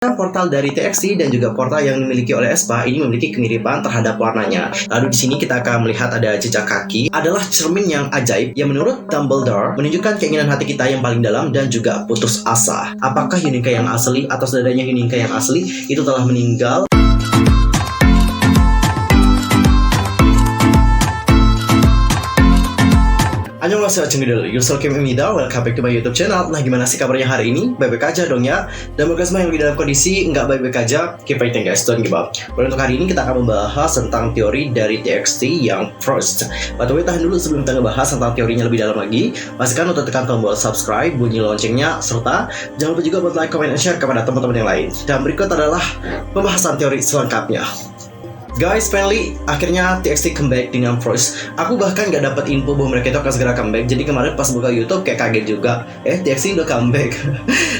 Portal dari TXT dan juga portal yang dimiliki oleh Aespa ini memiliki kemiripan terhadap warnanya. Lalu di sini kita akan melihat ada jejak kaki, adalah cermin yang ajaib yang menurut Dumbledore menunjukkan keinginan hati kita yang paling dalam dan juga putus asa. Apakah Yuninka yang asli atau saudaranya Yuninka yang asli itu telah meninggal? Annyeonghaseyo channel Yusuf Kim Imida, welcome back to my YouTube channel. Nah, gimana sih kabarnya hari ini? Baik-baik aja dong ya. Dan bagi semua yang lagi dalam kondisi nggak baik-baik aja, keep fighting guys, don't give up. Untuk hari ini kita akan membahas tentang teori dari TXT yang first. By the way, tahan dulu sebelum kita ngebahas tentang teorinya lebih dalam lagi. Pastikan untuk tekan tombol subscribe, bunyi loncengnya, serta jangan lupa juga buat like, comment, and share kepada teman-teman yang lain. Dan berikut adalah pembahasan teori selengkapnya. Guys, finally, akhirnya TXT comeback dengan Frost. Aku bahkan gak dapat info bahwa mereka itu akan segera comeback. Jadi kemarin pas buka YouTube kayak kaget juga. TXT udah comeback.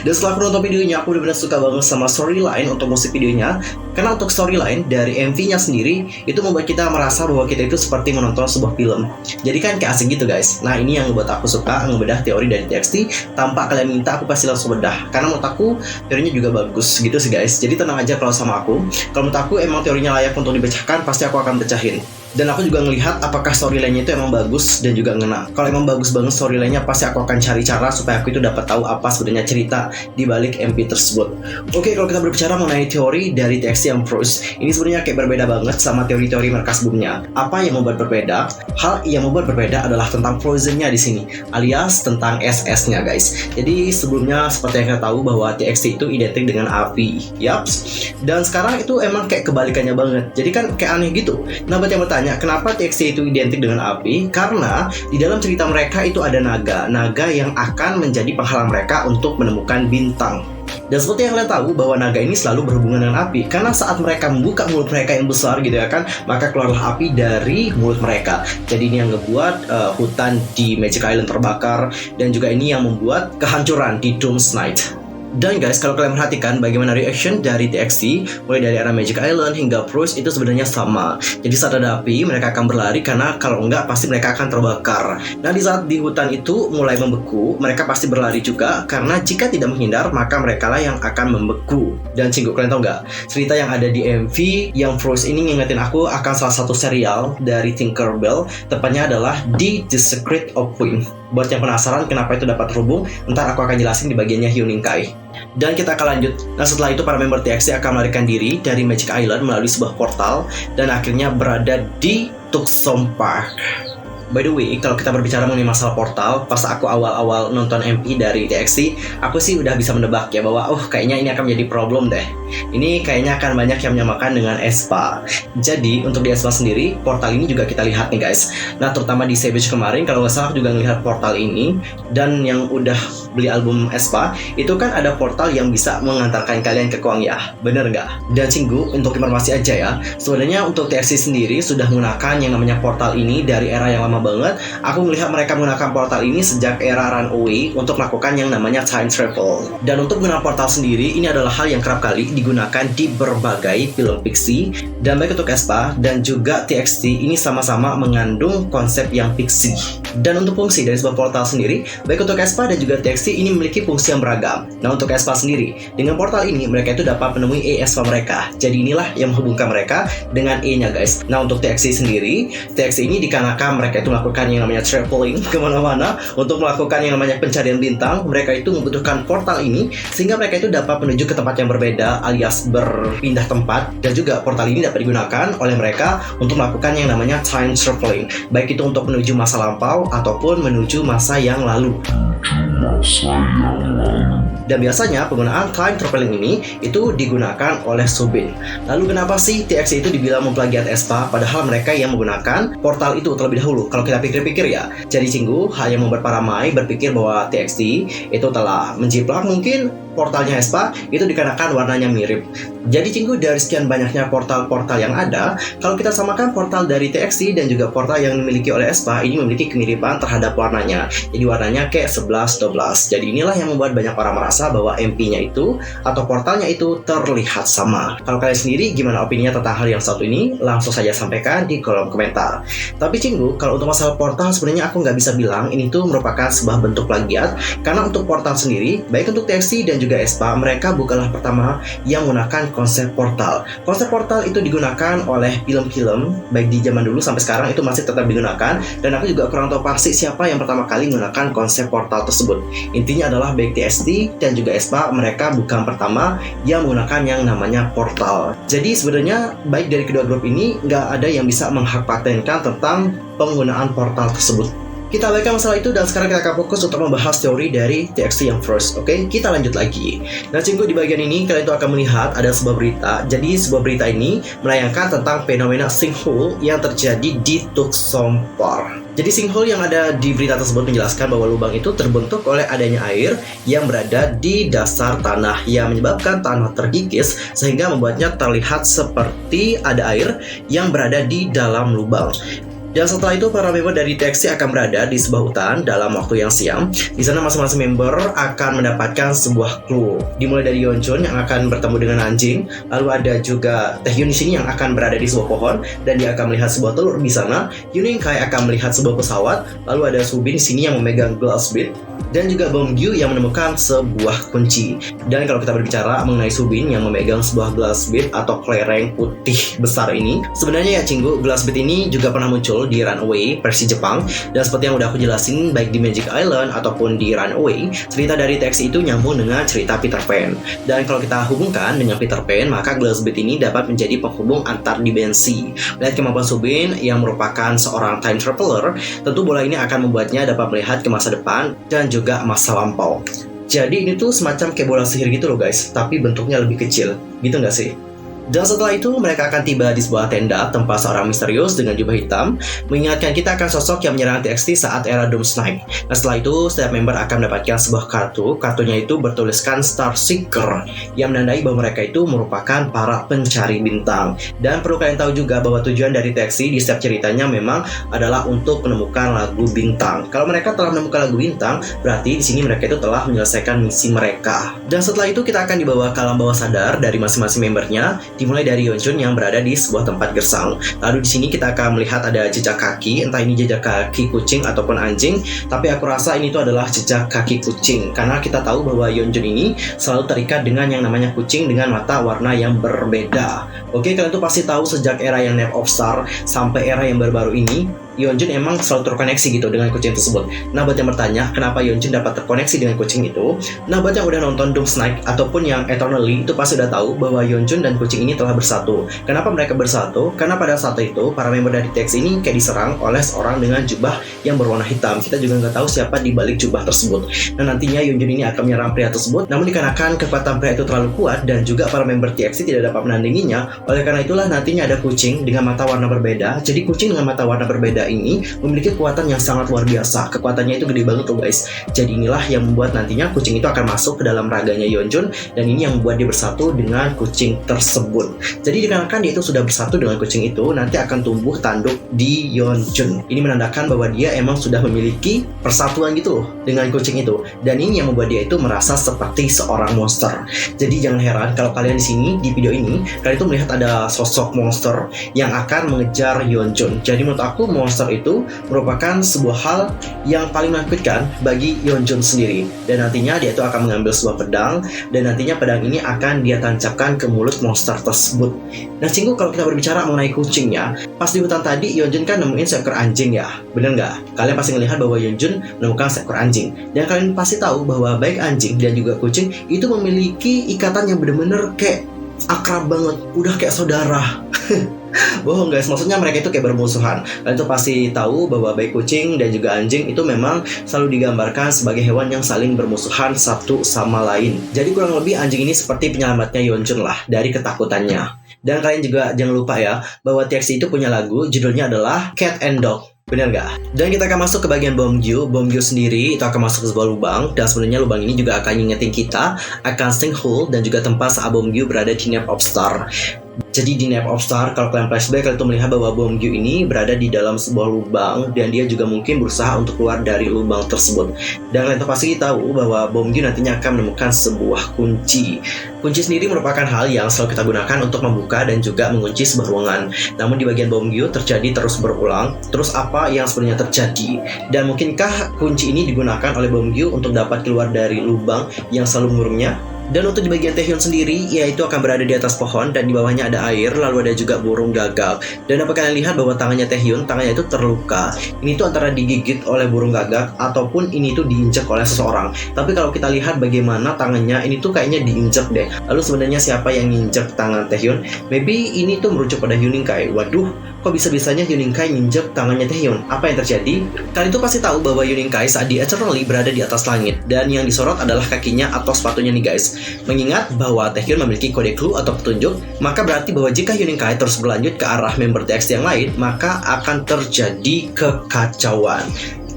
Dan setelah aku nonton videonya, aku benar-benar suka banget sama storyline untuk musik videonya. Karena untuk storyline dari MV-nya sendiri, itu membuat kita merasa bahwa kita itu seperti menonton sebuah film. Jadi kan kayak asing gitu guys. Nah, ini yang membuat aku suka ngebedah teori dari TXT. Tanpa kalian minta, aku pasti langsung bedah. Karena menurut aku, teorinya juga bagus gitu sih guys. Jadi tenang aja kalau sama aku. Kalau menurut aku emang teorinya layak untuk dipecahkan, pasti aku akan pecahin. Dan aku juga ngelihat apakah storyline-nya itu emang bagus dan juga ngena. Kalau emang bagus banget storyline-nya, pasti aku akan cari cara supaya aku itu dapat tahu apa sebenarnya cerita di balik MP tersebut. Oke, kalau kita berbicara mengenai teori dari TXT yang Frost, ini sebenarnya kayak berbeda banget sama teori-teori mereka sebelumnya. Apa yang membuat berbeda? Hal yang membuat berbeda adalah tentang Frozen-nya di sini, alias tentang SS-nya guys. Jadi sebelumnya seperti yang kita tahu bahwa TXT itu identik dengan api, yaps. Dan sekarang itu emang kayak kebalikannya banget. Jadi kan kayak aneh gitu. Nah, buat yang bertanya, kenapa TXT itu identik dengan api? Karena di dalam cerita mereka itu ada naga yang akan menjadi penghalang mereka untuk menemukan bintang. Dan seperti yang kalian tahu bahwa naga ini selalu berhubungan dengan api. Karena saat mereka membuka mulut mereka yang besar gitu ya kan, maka keluarlah api dari mulut mereka. Jadi ini yang ngebuat hutan di Magic Island terbakar. Dan juga ini yang membuat kehancuran di Doom's Night. Dan guys, kalau kalian perhatikan bagaimana reaction dari TXT mulai dari era Magic Island hingga Frost itu sebenarnya sama. Jadi saat ada api, mereka akan berlari karena kalau enggak pasti mereka akan terbakar. Nah, di saat di hutan itu mulai membeku, mereka pasti berlari juga karena jika tidak menghindar, maka mereka lah yang akan membeku. Dan cinggu, kalian tahu nggak? Cerita yang ada di MV yang Frost ini ngingetin aku akan salah satu serial dari Tinkerbell, tepatnya adalah The Secret of Queen. Buat yang penasaran kenapa itu dapat terhubung, ntar aku akan jelasin di bagiannya Hyuninkai. Dan kita akan lanjut. Nah, setelah itu para member TXT akan melarikan diri dari Magic Island melalui sebuah portal dan akhirnya berada di Tuksong Park. By the way, kalau kita berbicara mengenai masalah portal, pas aku awal-awal nonton MP dari TXT, aku sih udah bisa menebak ya bahwa kayaknya ini akan menjadi problem deh. Ini kayaknya akan banyak yang menyamakan dengan Aespa. Jadi untuk di Aespa sendiri, portal ini juga kita lihat nih guys. Nah, terutama di Savage kemarin, kalau nggak salah aku juga ngelihat portal ini. Dan yang udah beli album Aespa, itu kan ada portal yang bisa mengantarkan kalian ke Kwangya. Bener nggak? Dan cinggu, untuk informasi aja ya, sebenarnya untuk TXT sendiri sudah menggunakan yang namanya portal ini dari era yang lama banget. Aku melihat mereka menggunakan portal ini sejak era Runaway untuk melakukan yang namanya time travel. Dan untuk menggunakan portal sendiri, ini adalah hal yang kerap kali digunakan di berbagai film fiksi. Dan baik untuk Aespa dan juga TXT ini sama-sama mengandung konsep yang fiksi. Dan untuk fungsi dari sebuah portal sendiri, baik untuk Aespa dan juga TXT ini memiliki fungsi yang beragam. Nah, untuk Aespa sendiri, dengan portal ini mereka itu dapat menemui Aespa mereka. Jadi inilah yang menghubungkan mereka dengan E-nya guys. Nah, untuk TXT sendiri, TXT ini dikarenakan mereka itu melakukan yang namanya traveling kemana-mana untuk melakukan yang namanya pencarian bintang. Mereka itu membutuhkan portal ini sehingga mereka itu dapat menuju ke tempat yang berbeda alias berpindah tempat. Dan juga portal ini dapat digunakan oleh mereka untuk melakukan yang namanya time traveling, baik itu untuk menuju masa lampau ataupun menuju masa yang lalu. Dan biasanya penggunaan time traveling ini itu digunakan oleh Soobin. Lalu kenapa sih TXT itu dibilang memplagiat Aespa padahal mereka yang menggunakan portal itu terlebih dahulu? Kalau kita pikir-pikir ya, jadi cinggu hal yang membuat para Mai berpikir bahwa TXT itu telah menjiplak mungkin portalnya Aespa itu dikarenakan warnanya mirip. Jadi cinggu dari sekian banyaknya portal-portal yang ada, kalau kita samakan portal dari TXT dan juga portal yang dimiliki oleh Aespa, ini memiliki kemiripan terhadap warnanya. Jadi warnanya kayak 11 12. Jadi inilah yang membuat banyak orang merasa bahwa MP-nya itu atau portalnya itu terlihat sama. Kalau kalian sendiri gimana opininya tentang hal yang satu ini? Langsung saja sampaikan di kolom komentar. Tapi Cinggu, kalau untuk masalah portal sebenarnya aku nggak bisa bilang ini tuh merupakan sebuah bentuk plagiat, karena untuk portal sendiri, baik untuk TXT dan juga aespa, mereka bukanlah pertama yang menggunakan konsep portal. Konsep portal itu digunakan oleh film-film, baik di zaman dulu sampai sekarang itu masih tetap digunakan, dan aku juga kurang tahu pasti siapa yang pertama kali menggunakan konsep portal tersebut. Intinya adalah baik TXT dan juga aespa, mereka bukan pertama yang menggunakan yang namanya portal. Jadi sebenarnya baik dari kedua grup ini nggak ada yang bisa menghakpatenkan tentang penggunaan portal tersebut. Kita abaikan masalah itu dan sekarang kita akan fokus untuk membahas teori dari TXT yang first. Oke, kita lanjut lagi. Nah Cinggu, di bagian ini kalian itu akan melihat ada sebuah berita. Jadi sebuah berita ini menayangkan tentang fenomena sinkhole yang terjadi di Tuksompor. Jadi sinkhole yang ada di berita tersebut menjelaskan bahwa lubang itu terbentuk oleh adanya air yang berada di dasar tanah yang menyebabkan tanah terkikis sehingga membuatnya terlihat seperti ada air yang berada di dalam lubang. Dan setelah itu para member dari TXT akan berada di sebuah hutan dalam waktu yang siang. Di sana masing-masing member akan mendapatkan sebuah clue. Dimulai dari Yeonjun yang akan bertemu dengan anjing, lalu ada juga Taehyun di sini yang akan berada di sebuah pohon dan dia akan melihat sebuah telur di sana. Yoon Kai akan melihat sebuah pesawat, lalu ada Subin di sini yang memegang glass bead, dan juga Beomgyu yang menemukan sebuah kunci. Dan kalau kita berbicara mengenai Subin yang memegang sebuah glass bead atau kelereng putih besar ini, sebenarnya ya Cinggu, glass bead ini juga pernah muncul di Runaway versi Jepang, dan seperti yang udah aku jelasin baik di Magic Island ataupun di Runaway, cerita dari teks itu nyambung dengan cerita Peter Pan. Dan kalau kita hubungkan dengan Peter Pan, maka glass bead ini dapat menjadi penghubung antar dimensi. Melihat kemampuan Subin yang merupakan seorang time traveler, tentu bola ini akan membuatnya dapat melihat ke masa depan dan juga masa lampau. Jadi ini tuh semacam kayak bola sihir gitu loh guys, tapi bentuknya lebih kecil, gitu nggak sih? Dan setelah itu mereka akan tiba di sebuah tenda tempat seorang misterius dengan jubah hitam mengingatkan kita akan sosok yang menyerang TXT saat era Doom Snipe. Nah setelah itu setiap member akan mendapatkan sebuah kartu. Kartunya itu bertuliskan Star Seeker yang menandai bahwa mereka itu merupakan para pencari bintang. Dan perlu kalian tahu juga bahwa tujuan dari TXT di setiap ceritanya memang adalah untuk menemukan lagu bintang. Kalau mereka telah menemukan lagu bintang, berarti di sini mereka itu telah menyelesaikan misi mereka. Dan setelah itu kita akan dibawa ke alam bawah sadar dari masing-masing membernya. Dimulai dari Yeonjun yang berada di sebuah tempat gersang. Lalu di sini kita akan melihat ada jejak kaki, entah ini jejak kaki kucing ataupun anjing, tapi aku rasa ini tuh adalah jejak kaki kucing karena kita tahu bahwa Yeonjun ini selalu terikat dengan yang namanya kucing dengan mata warna yang berbeda. Oke, kalian tuh pasti tahu sejak era yang Name of Star sampai era yang baru-baru ini, Yeonjun emang selalu terkoneksi gitu dengan kucing tersebut. Nah buat yang bertanya kenapa Yeonjun dapat terkoneksi dengan kucing itu, nah buat yang udah nonton Doom Snipe ataupun yang Eternally itu pasti udah tahu bahwa Yeonjun dan kucing ini telah bersatu. Kenapa mereka bersatu? Karena pada saat itu para member dari TXT ini kayak diserang oleh seorang dengan jubah yang berwarna hitam. Kita juga nggak tahu siapa di balik jubah tersebut. Nah nantinya Yeonjun ini akan menyerang pria tersebut, namun dikarenakan kekuatan pria itu terlalu kuat dan juga para member TXT tidak dapat menandinginya, oleh karena itulah nantinya ada kucing dengan mata warna berbeda. Jadi kucing dengan mata warna berbeda ini memiliki kekuatan yang sangat luar biasa. Kekuatannya itu gede banget loh guys. Jadi inilah yang membuat nantinya kucing itu akan masuk ke dalam raganya Yeonjun, dan ini yang membuat dia bersatu dengan kucing tersebut. Jadi dikarenakan dia itu sudah bersatu dengan kucing itu, nanti akan tumbuh tanduk di Yeonjun. Ini menandakan bahwa dia emang sudah memiliki persatuan gitu loh dengan kucing itu, dan ini yang membuat dia itu merasa seperti seorang monster. Jadi jangan heran kalau kalian di sini di video ini kalian itu melihat ada sosok monster yang akan mengejar Yeonjun. Jadi menurut aku monster itu merupakan sebuah hal yang paling menakutkan bagi Yeonjun sendiri, dan nantinya dia itu akan mengambil sebuah pedang, dan nantinya pedang ini akan dia tancapkan ke mulut monster tersebut. Nah Cinggu, kalau kita berbicara mengenai kucingnya, pas di hutan tadi Yeonjun kan nemuin seekor anjing ya, bener nggak? Kalian pasti melihat bahwa Yeonjun menemukan seekor anjing, dan kalian pasti tahu bahwa baik anjing dan juga kucing itu memiliki ikatan yang bener-bener kayak akrab banget, udah kayak saudara. Bohong guys, maksudnya mereka itu kayak bermusuhan. Kalian tuh pasti tahu bahwa baik kucing dan juga anjing itu memang selalu digambarkan sebagai hewan yang saling bermusuhan satu sama lain. Jadi kurang lebih anjing ini seperti penyelamatnya Yeonjun lah dari ketakutannya. Dan kalian juga jangan lupa ya bahwa TXT itu punya lagu judulnya adalah Cat and Dog. Bener nggak? Dan kita akan masuk ke bagian Beomgyu. Beomgyu sendiri itu akan masuk ke sebuah lubang, dan sebenarnya lubang ini juga akan ngingetin kita akan sinkhole dan juga tempat saat Beomgyu berada di Name of Star. Jadi di Nap of Star, kalau kalian flashback, kalian tuh melihat bahwa Beomgyu ini berada di dalam sebuah lubang dan dia juga mungkin berusaha untuk keluar dari lubang tersebut. Dan kalian tuh pasti tahu bahwa Beomgyu nantinya akan menemukan sebuah kunci. Kunci sendiri merupakan hal yang selalu kita gunakan untuk membuka dan juga mengunci sebuah ruangan. Namun di bagian Beomgyu terjadi terus berulang. Terus apa yang sebenarnya terjadi? Dan mungkinkah kunci ini digunakan oleh Beomgyu untuk dapat keluar dari lubang yang selalu mengurungnya? Dan untuk di bagian Taehyun sendiri, yaitu akan berada di atas pohon dan di bawahnya ada air, lalu ada juga burung gagak. Dan dapat kalian lihat bahwa tangannya Taehyun, tangannya itu terluka. Ini tuh antara digigit oleh burung gagak ataupun ini tuh diinjak oleh seseorang. Tapi kalau kita lihat bagaimana tangannya, ini tuh kayaknya diinjak deh. Lalu sebenarnya siapa yang nginjak tangan Taehyun? Maybe ini tuh merujuk pada Hyuning Kai. Waduh, kok bisa-bisanya Hyuning Kai nginjak tangannya Taehyun? Apa yang terjadi? Kalian tuh pasti tahu bahwa Hyuning Kai saat di Eternally berada di atas langit. Dan yang disorot adalah kakinya atau sepatunya nih guys. Mengingat bahwa Taehyun memiliki kode clue atau petunjuk, maka berarti bahwa jika Hyuning Kai terus berlanjut ke arah member TXT yang lain, maka akan terjadi kekacauan.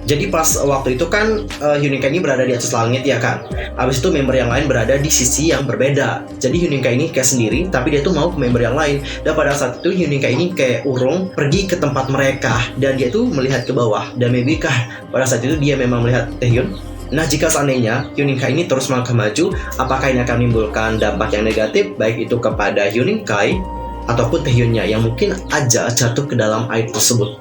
Jadi pas waktu itu kan Hyuning Kai ini berada di atas langit ya kan. Habis itu member yang lain berada di sisi yang berbeda. Jadi Hyuning Kai ini kayak sendiri, tapi dia tuh mau ke member yang lain. Dan pada saat itu Hyuning Kai ini kayak urung pergi ke tempat mereka dan dia tuh melihat ke bawah. Dan maybe kah pada saat itu dia memang melihat Taehyun? Nah, jika seandainya Hyuning Kai ini terus melangkah maju, apakah ini akan menimbulkan dampak yang negatif, baik itu kepada Hyuning Kai ataupun Taehyunnya yang mungkin aja jatuh ke dalam air tersebut?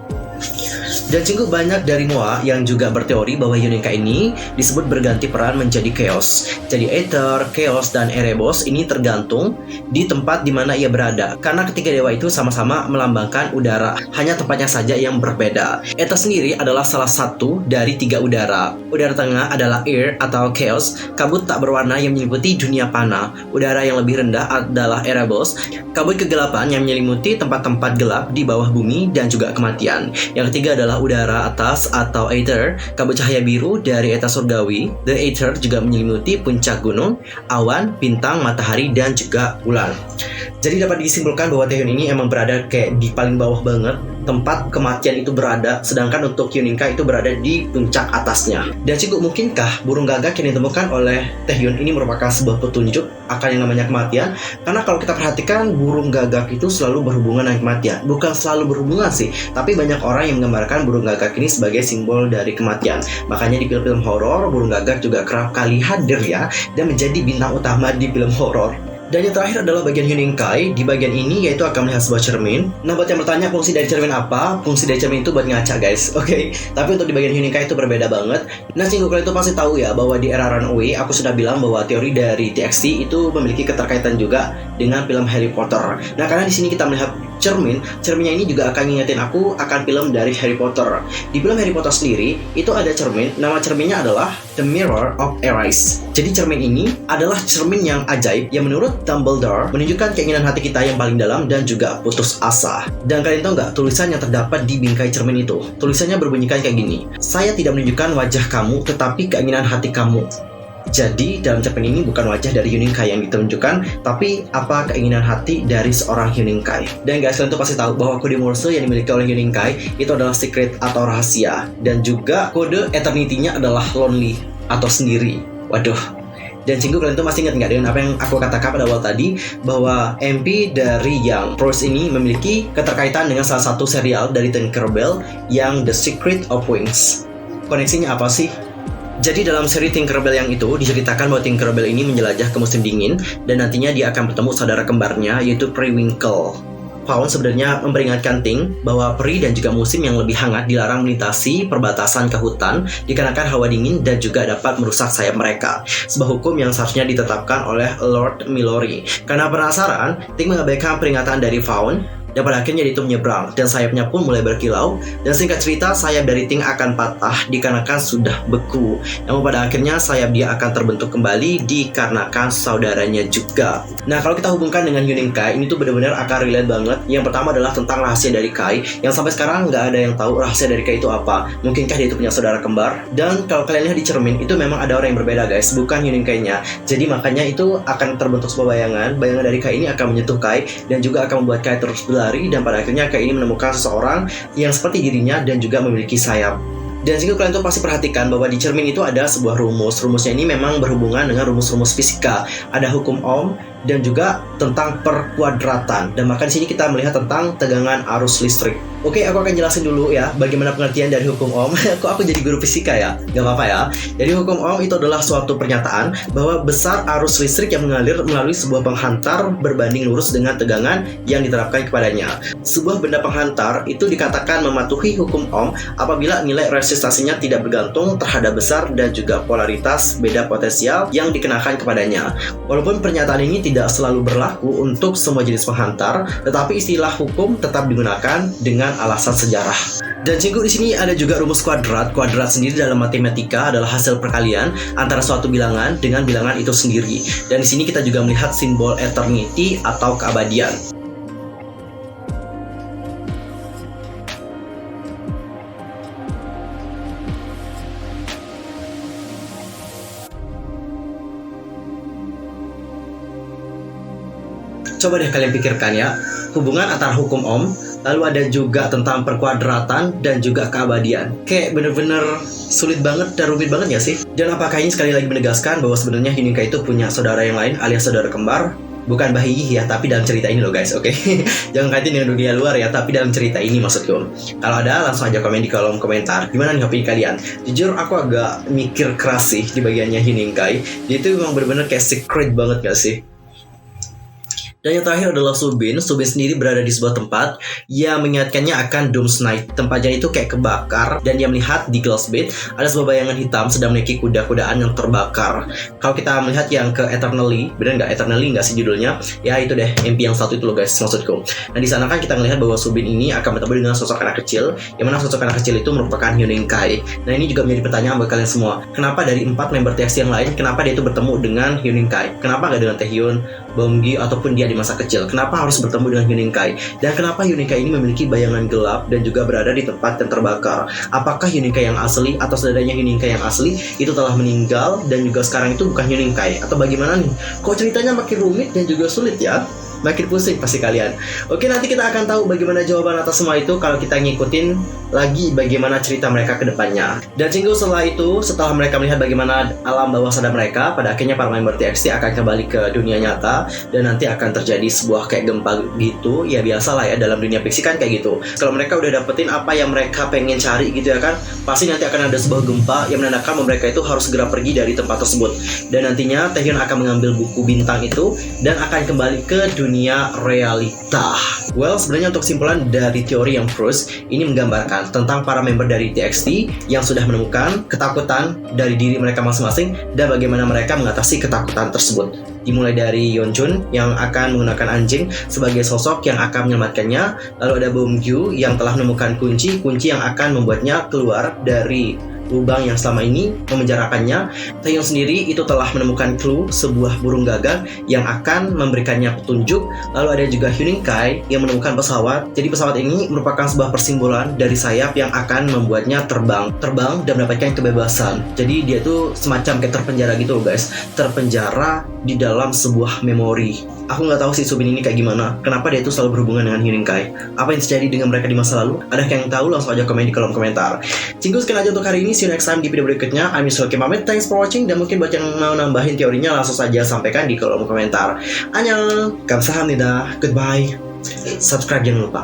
Dan cukup banyak dari Moa yang juga berteori bahwa Hyuning Kai ini disebut berganti peran menjadi Chaos. Jadi Aether, Chaos, dan Erebos ini tergantung di tempat di mana ia berada. Karena ketiga dewa itu sama-sama melambangkan udara, hanya tempatnya saja yang berbeda. Aether sendiri adalah salah satu dari 3 udara. Udara tengah adalah Air atau Chaos, kabut tak berwarna yang menyelimuti dunia panah. Udara yang lebih rendah adalah Erebos, kabut kegelapan yang menyelimuti tempat-tempat gelap di bawah bumi dan juga kematian. Yang ketiga adalah udara atas atau Aether, kabut cahaya biru dari eta surgawi. The Aether juga menyelimuti puncak gunung, awan, bintang, matahari, dan juga bulan. Jadi dapat disimpulkan bahwa Taehyun ini emang berada kayak di paling bawah banget, tempat kematian itu berada, sedangkan untuk Hyuning Kai itu berada di puncak atasnya. Dan cukup mungkinkah burung gagak yang ditemukan oleh Taehyun ini merupakan sebuah petunjuk akan yang namanya kematian? Karena kalau kita perhatikan, burung gagak itu selalu berhubungan dengan kematian. Bukan selalu berhubungan sih, tapi banyak orang yang menggambarkan burung gagak ini sebagai simbol dari kematian. Makanya di film-film horor, burung gagak juga kerap kali hadir ya, dan menjadi bintang utama di film horor. Dan yang terakhir adalah bagian Hyuning Kai. Di bagian ini yaitu akan melihat sebuah cermin. Nah, buat yang bertanya fungsi dari cermin apa? Fungsi dari cermin itu buat ngaca guys, oke? Tapi untuk di bagian Hyuning Kai itu berbeda banget. Nah, singgung kalian itu pasti tahu ya bahwa di era Runaway aku sudah bilang bahwa teori dari TXT itu memiliki keterkaitan juga dengan film Harry Potter. Nah, karena di sini kita melihat cerminnya ini juga akan ngingetin aku akan film dari Harry Potter. Di film Harry Potter sendiri itu ada cermin, nama cerminnya adalah The Mirror of Eris. Jadi cermin ini adalah cermin yang ajaib yang menurut Dumbledore menunjukkan keinginan hati kita yang paling dalam dan juga putus asa. Dan kalian tahu nggak tulisan yang terdapat di bingkai cermin itu? Tulisannya berbunyikan kayak gini: saya tidak menunjukkan wajah kamu, tetapi keinginan hati kamu. Jadi dalam cerpen ini bukan wajah dari Hyuning Kai yang ditunjukkan, tapi apa keinginan hati dari seorang Hyuning Kai. Dan guys, kalian tuh pasti tahu bahwa kode Morse yang dimiliki oleh Hyuning Kai itu adalah secret atau rahasia. Dan juga kode eternity-nya adalah lonely atau sendiri. Waduh. Dan cinggu, kalian tuh masih ingat nggak dengan apa yang aku katakan pada awal tadi, bahwa MP dari yang Pros ini memiliki keterkaitan dengan salah satu serial dari Tinkerbell yang The Secret of Wings. Koneksinya apa sih? Jadi dalam seri Tinkerbell yang itu diceritakan bahwa Tinkerbell ini menjelajah ke musim dingin dan nantinya dia akan bertemu saudara kembarnya yaitu Periwinkle. Faun sebenarnya memperingatkan Ting bahwa peri dan juga musim yang lebih hangat dilarang melintasi perbatasan ke hutan dikarenakan hawa dingin dan juga dapat merusak sayap mereka. Sebuah hukum yang seharusnya ditetapkan oleh Lord Milori. Karena penasaran, Ting mengabaikan peringatan dari Faun dan pada akhirnya dia itu menyeberang dan sayapnya pun mulai berkilau. Dan singkat cerita, sayap dari Ting akan patah dikarenakan sudah beku. Namun pada akhirnya sayap dia akan terbentuk kembali dikarenakan saudaranya juga. Nah, kalau kita hubungkan dengan Hyuning Kai, ini tuh benar-benar akan relate banget. Yang pertama adalah tentang rahasia dari Kai, yang sampai sekarang nggak ada yang tahu rahasia dari Kai itu apa. Mungkinkah dia itu punya saudara kembar? Dan kalau kalian lihat di cermin, itu memang ada orang yang berbeda guys, bukan Hyuning Kai-nya. Jadi makanya itu akan terbentuk sebuah bayangan. Bayangan dari Kai ini akan menyentuh Kai dan juga akan membuat Kai terus berlari, dan pada akhirnya Kai ini menemukan seseorang yang seperti dirinya dan juga memiliki sayap. Dan jika kalian tuh pasti perhatikan bahwa di cermin itu ada sebuah rumus. Rumusnya ini memang berhubungan dengan rumus-rumus fisika. Ada hukum Ohm dan juga tentang perkuadratan. Dan bahkan di sini kita melihat tentang tegangan arus listrik. Oke, aku akan jelasin dulu ya bagaimana pengertian dari hukum Ohm. Kok aku jadi guru fisika ya? Gak apa-apa ya. Jadi hukum Ohm itu adalah suatu pernyataan bahwa besar arus listrik yang mengalir melalui sebuah penghantar berbanding lurus dengan tegangan yang diterapkan kepadanya. Sebuah benda penghantar itu dikatakan mematuhi hukum Ohm apabila nilai resistansinya tidak bergantung terhadap besar dan juga polaritas beda potensial yang dikenakan kepadanya. Walaupun pernyataan ini tidak selalu berlaku untuk semua jenis penghantar, tetapi istilah hukum tetap digunakan dengan alasan sejarah. Dan cikgu di sini ada juga rumus kuadrat. Kuadrat sendiri dalam matematika adalah hasil perkalian antara suatu bilangan dengan bilangan itu sendiri. Dan di sini kita juga melihat simbol eternity atau keabadian. Coba deh kalian pikirkan ya, hubungan antara hukum Ohm, lalu ada juga tentang perkuadratan dan juga keabadian. Kayak bener-bener sulit banget dan rumit banget ya sih? Dan apakah ini sekali lagi menegaskan bahwa sebenarnya Hyuning Kai itu punya saudara yang lain alias saudara kembar? Bukan bayi ya, tapi dalam cerita ini loh guys, oke? Jangan kaitin dengan dunia luar ya, tapi dalam cerita ini maksudku. Kalau ada, langsung aja komen di kolom komentar. Gimana nih opini kalian? Jujur aku agak mikir keras sih di bagiannya Hyuning Kai. Dia itu memang bener-bener kayak secret banget gak sih? Dan yang terakhir adalah Subin. Subin sendiri berada di sebuah tempat yang mengingatkannya akan Doom's Night. Tempatnya itu kayak kebakar dan dia melihat di glass bed ada sebuah bayangan hitam sedang menaiki kuda-kudaan yang terbakar. Kalau kita melihat yang ke Eternally, bener nggak Eternally nggak sih judulnya? Ya itu deh, MP yang satu itu loh guys maksudku. Nah di sana kan kita melihat bahwa Subin ini akan bertemu dengan sosok anak kecil, yang mana sosok anak kecil itu merupakan Hyuning Kai. Nah ini juga menjadi pertanyaan buat kalian semua. Kenapa dari 4 member TXT yang lain, kenapa dia itu bertemu dengan Hyuning Kai? Kenapa nggak dengan Taehyun, Beomgyu ataupun dia di masa kecil? Kenapa harus bertemu dengan Hyuning Kai? Dan kenapa Hyuning Kai ini memiliki bayangan gelap dan juga berada di tempat yang terbakar? Apakah Hyuning Kai yang asli atau saudaranya Hyuning Kai yang asli itu telah meninggal dan juga sekarang itu bukan Hyuning Kai? Atau bagaimana nih? Kok ceritanya makin rumit dan juga sulit ya? Makin pusing pasti kalian. Oke, nanti kita akan tahu bagaimana jawaban atas semua itu kalau kita ngikutin lagi bagaimana cerita mereka ke depannya. Dan cikgu setelah itu, setelah mereka melihat bagaimana alam bawah sadar mereka, pada akhirnya para member TXT akan kembali ke dunia nyata dan nanti akan terjadi sebuah kayak gempa gitu. Ya biasalah ya, dalam dunia fiksi kan kayak gitu. Kalau mereka udah dapetin apa yang mereka pengen cari gitu ya kan, pasti nanti akan ada sebuah gempa yang menandakan bahwa mereka itu harus segera pergi dari tempat tersebut. Dan nantinya Taehyun akan mengambil buku bintang itu dan akan kembali ke dunia realita. Well, sebenarnya untuk kesimpulan dari teori yang first, ini menggambarkan tentang para member dari TXT yang sudah menemukan ketakutan dari diri mereka masing-masing dan bagaimana mereka mengatasi ketakutan tersebut. Dimulai dari Yeonjun yang akan menggunakan anjing sebagai sosok yang akan menyelamatkannya, lalu ada Beomgyu yang telah menemukan kunci yang akan membuatnya keluar dari lubang yang selama ini memenjarakannya. Taehyun sendiri itu telah menemukan clue sebuah burung gagak yang akan memberikannya petunjuk. Lalu ada juga Hyuning Kai yang menemukan pesawat. Jadi pesawat ini merupakan sebuah persimbolan dari sayap yang akan membuatnya terbang dan mendapatkan kebebasan. Jadi dia tuh semacam kayak terpenjara gitu loh guys, terpenjara di dalam sebuah memori. Aku nggak tahu si Subin ini kayak gimana. Kenapa dia itu selalu berhubungan dengan Hyuning Kai? Apa yang terjadi dengan mereka di masa lalu? Ada yang tahu? Langsung aja komen di kolom komentar. Cikgu sekian aja untuk hari ini. See you next time di video berikutnya. I'm Yusuf pamit. Thanks for watching. Dan mungkin buat yang mau nambahin teorinya langsung saja sampaikan di kolom komentar. Annyeong, 감사합니다. Goodbye. Subscribe jangan lupa.